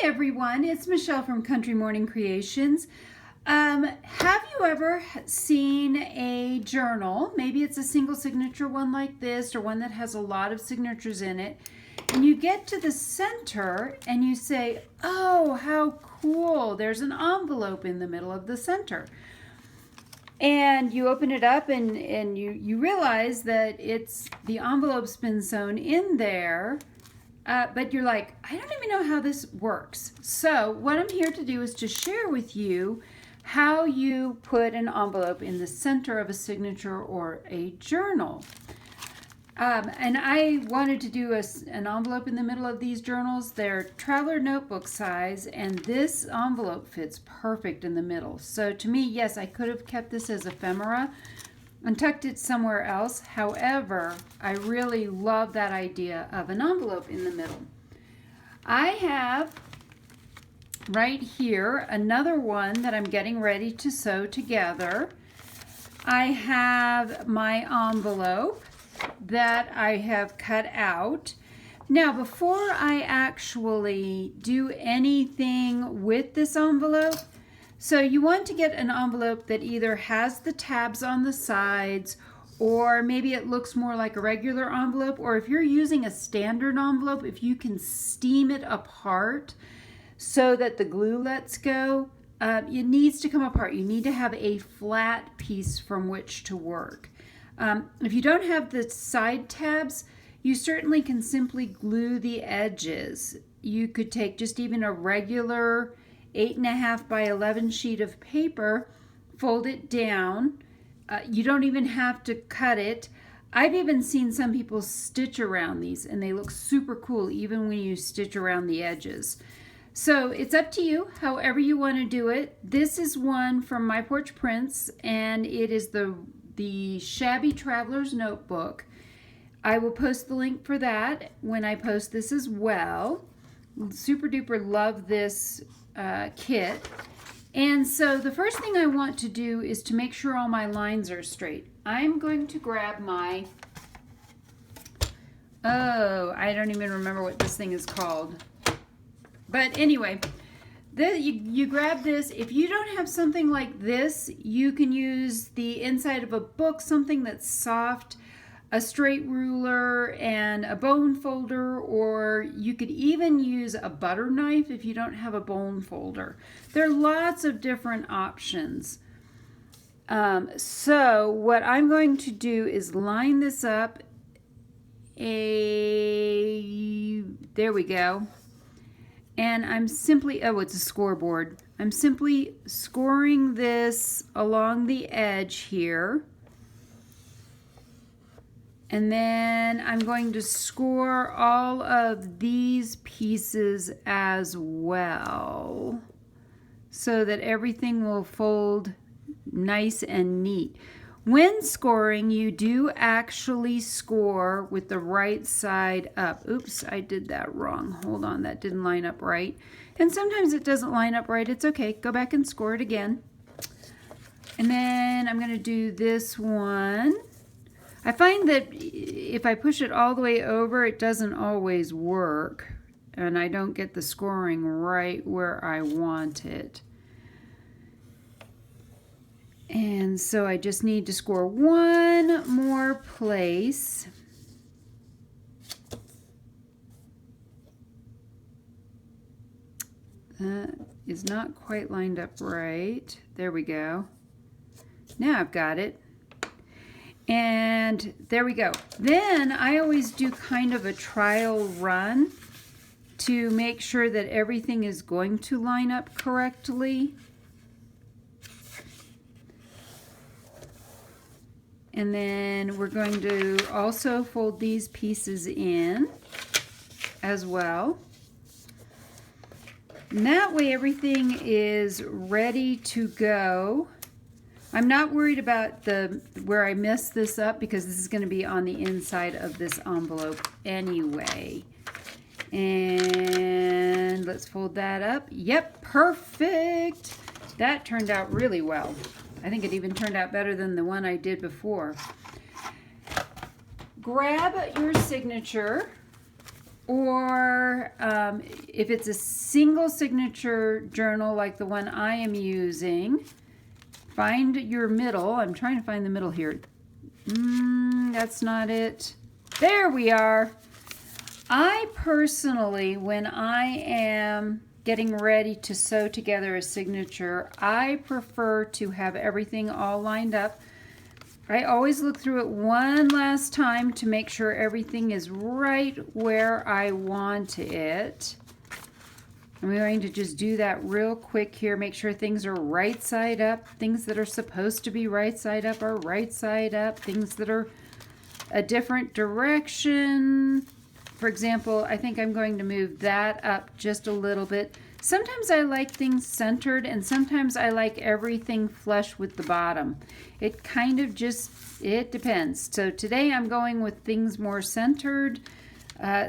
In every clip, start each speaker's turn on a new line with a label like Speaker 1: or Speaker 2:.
Speaker 1: Everyone, it's Michelle from Country Morning Creations. Have you ever seen a journal? Maybe it's a single signature one like this, or one that has a lot of signatures in it, and you get to the center and you say, oh, how cool, there's an envelope in the middle of the center. And you open it up and you realize that the envelope's been sewn in there. But you're like, I don't even know how this works. So what I'm here to do is to share with you how you put an envelope in the center of a signature or a journal. And I wanted to do an envelope in the middle of these journals. They're traveler notebook size, and this envelope fits perfect in the middle. So to me, yes, I could have kept this as ephemera and tucked it somewhere else. However, I really love that idea of an envelope in the middle. I have right here another one that I'm getting ready to sew together. I have my envelope that I have cut out. Now, before I actually do anything with this envelope, so you want to get an envelope that either has the tabs on the sides, or maybe it looks more like a regular envelope, or if you're using a standard envelope, if you can steam it apart so that the glue lets go, it needs to come apart. You need to have a flat piece from which to work. If you don't have the side tabs, you certainly can simply glue the edges. You could take just even a regular 8.5 by 11 sheet of paper, fold it down. You don't even have to cut it. I've even seen some people stitch around these, and they look super cool even when you stitch around the edges. So it's up to you, however you want to do it. This is one from My Porch Prints, and it is the Shabby Traveler's Notebook. I will post the link for that when I post this as well. Super duper love this kit. And so the first thing I want to do is to make sure all my lines are straight. I'm going to grab my, I don't even remember what this thing is called. But anyway, you grab this. If you don't have something like this, you can use the inside of a book, something that's soft, a straight ruler and a bone folder, or you could even use a butter knife if you don't have a bone folder. There are lots of different options. So what I'm going to do is line this up. There we go. And I'm simply, it's a scoreboard. I'm simply scoring this along the edge here. And then I'm going to score all of these pieces as well, so that everything will fold nice and neat. When scoring, you do actually score with the right side up. Oops, I did that wrong. Hold on, that didn't line up right. And sometimes it doesn't line up right. It's okay. Go back and score it again. And then I'm going to do this one. I find that if I push it all the way over, it doesn't always work, and I don't get the scoring right where I want it. And so I just need to score one more place. That is not quite lined up right. There we go. Now I've got it. And there we go. Then I always do kind of a trial run to make sure that everything is going to line up correctly. And then we're going to also fold these pieces in as well. And that way everything is ready to go. I'm not worried about where I messed this up, because this is going to be on the inside of this envelope anyway. And let's fold that up. Yep, perfect. That turned out really well. I think it even turned out better than the one I did before. Grab your signature or if it's a single signature journal like the one I am using, find your middle. I'm trying to find the middle here. That's not it. There we are. I personally, when I am getting ready to sew together a signature, I prefer to have everything all lined up. I always look through it one last time to make sure everything is right where I want it. I'm going to just do that real quick here. Make sure things are right side up. Things that are supposed to be right side up are right side up. Things that are a different direction. For example, I think I'm going to move that up just a little bit. Sometimes I like things centered, and sometimes I like everything flush with the bottom. It kind of just, it depends. So today I'm going with things more centered.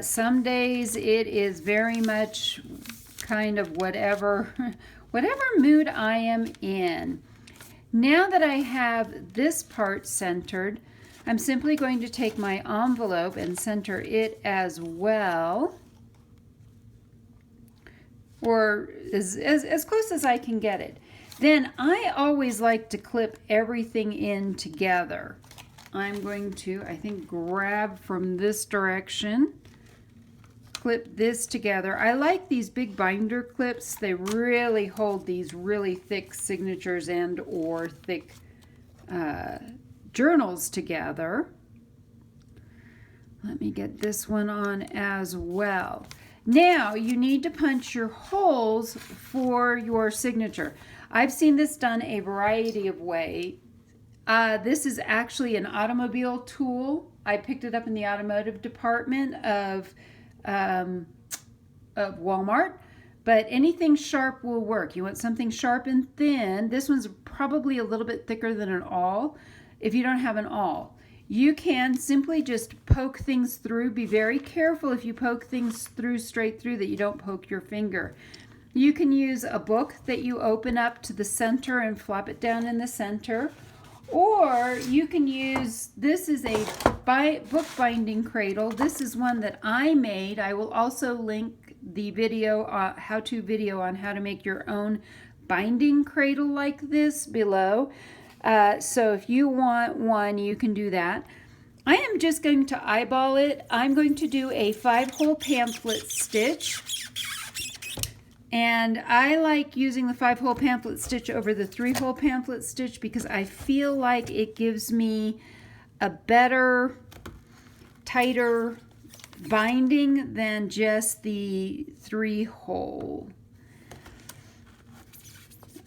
Speaker 1: Some days it is very much kind of whatever mood I am in. Now that I have this part centered, I'm simply going to take my envelope and center it as well, or as close as I can get it. Then I always like to clip everything in together. I'm going to, I think, grab from this direction, clip this together. I like these big binder clips. They really hold these really thick signatures and or thick journals together. Let me get this one on as well. Now you need to punch your holes for your signature. I've seen this done a variety of ways. This is actually an automobile tool. I picked it up in the automotive department of Walmart, but anything sharp will work. You want something sharp and thin. This one's probably a little bit thicker than an awl. If you don't have an awl, you can simply just poke things through. Be very careful if you poke things through straight through that you don't poke your finger. You can use a book that you open up to the center and flop it down in the center, or you can use, this is a book binding cradle. This is one that I made. I will also link the video, how-to video on how to make your own binding cradle like this below. So if you want one, you can do that. I am just going to eyeball it. I'm going to do a 5-hole pamphlet stitch. And I like using the 5-hole pamphlet stitch over the 3-hole pamphlet stitch because I feel like it gives me a better, tighter binding than just the 3-hole.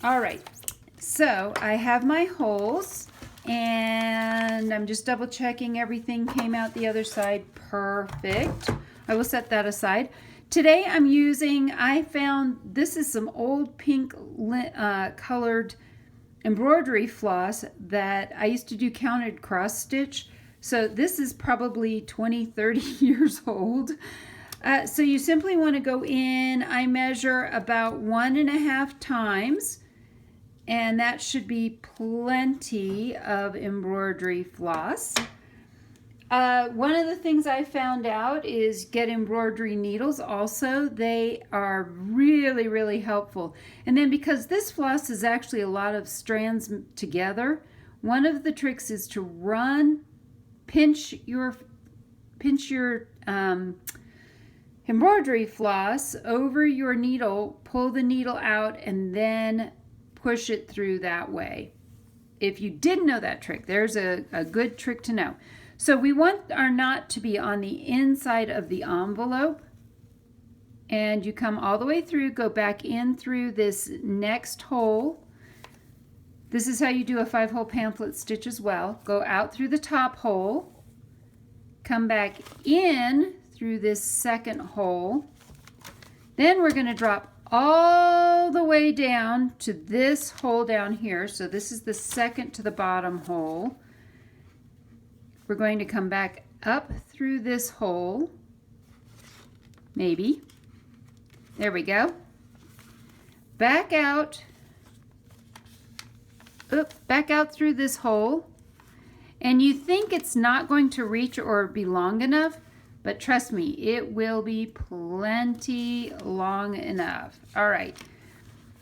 Speaker 1: All right. So I have my holes, and I'm just double checking everything came out the other side perfect. I will set that aside. Today I'm using, I found this is some old pink colored embroidery floss that I used to do counted cross stitch. So this is probably 20-30 years old. So you simply want to go in, I measure about 1.5 times. And that should be plenty of embroidery floss. One of the things I found out is get embroidery needles also. They are really, really helpful. And then because this floss is actually a lot of strands together, one of the tricks is to pinch your embroidery floss over your needle, pull the needle out, and then push it through that way. If you didn't know that trick, there's a good trick to know. So we want our knot to be on the inside of the envelope, and you come all the way through, go back in through this next hole. This is how you do a 5-hole pamphlet stitch as well. Go out through the top hole, come back in through this second hole. Then we're going to drop all the way down to this hole down here. So this is the second to the bottom hole. We're going to come back up through this hole, maybe. There we go. Back out. Back out through this hole. And you think it's not going to reach or be long enough, But trust me, it will be plenty long enough. All right.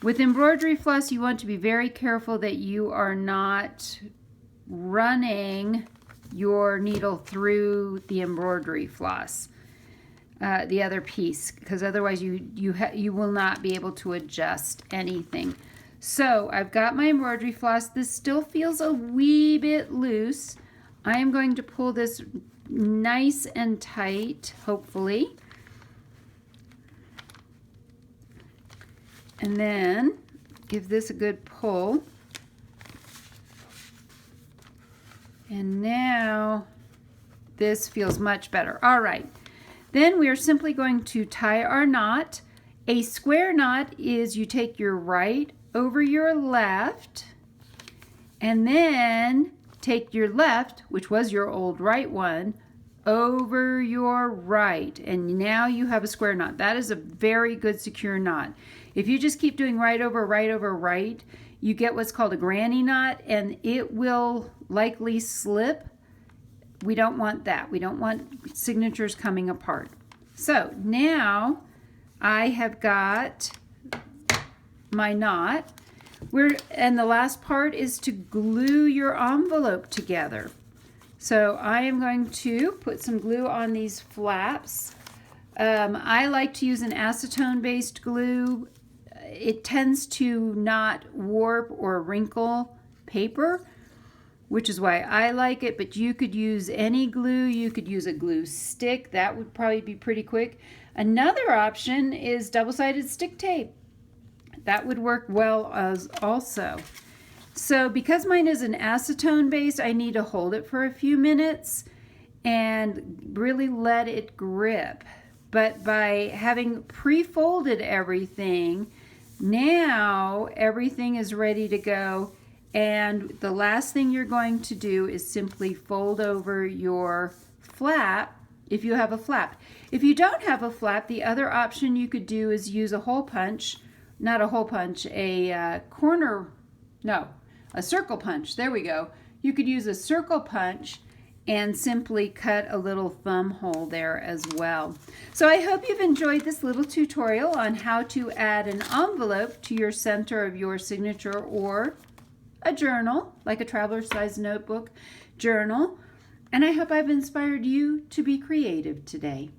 Speaker 1: With embroidery floss, you want to be very careful that you are not running your needle through the embroidery floss, the other piece, because otherwise you will not be able to adjust anything. So I've got my embroidery floss. This still feels a wee bit loose. I am going to pull this nice and tight, hopefully. And then give this a good pull. And now this feels much better. All right. Then we are simply going to tie our knot. A square knot is you take your right over your left, and then take your left, which was your old right one, over your right, and now you have a square knot. That is a very good secure knot. If you just keep doing right over right, you get what's called a granny knot, and it will likely slip. We don't want that. We don't want signatures coming apart. So now I have got my knot. And the last part is to glue your envelope together. So I am going to put some glue on these flaps. I like to use an acetone-based glue. It tends to not warp or wrinkle paper, which is why I like it, but you could use any glue. You could use a glue stick. That would probably be pretty quick. Another option is double-sided stick tape. That would work well as also. So because mine is an acetone base, I need to hold it for a few minutes and really let it grip. But by having pre-folded everything, now everything is ready to go. And the last thing you're going to do is simply fold over your flap if you have a flap. If you don't have a flap, the other option you could do is use a hole punch. Not a hole punch, a circle punch. There we go. You could use a circle punch and simply cut a little thumb hole there as well. So I hope you've enjoyed this little tutorial on how to add an envelope to your center of your signature or a journal, like a traveler size notebook journal. And I hope I've inspired you to be creative today.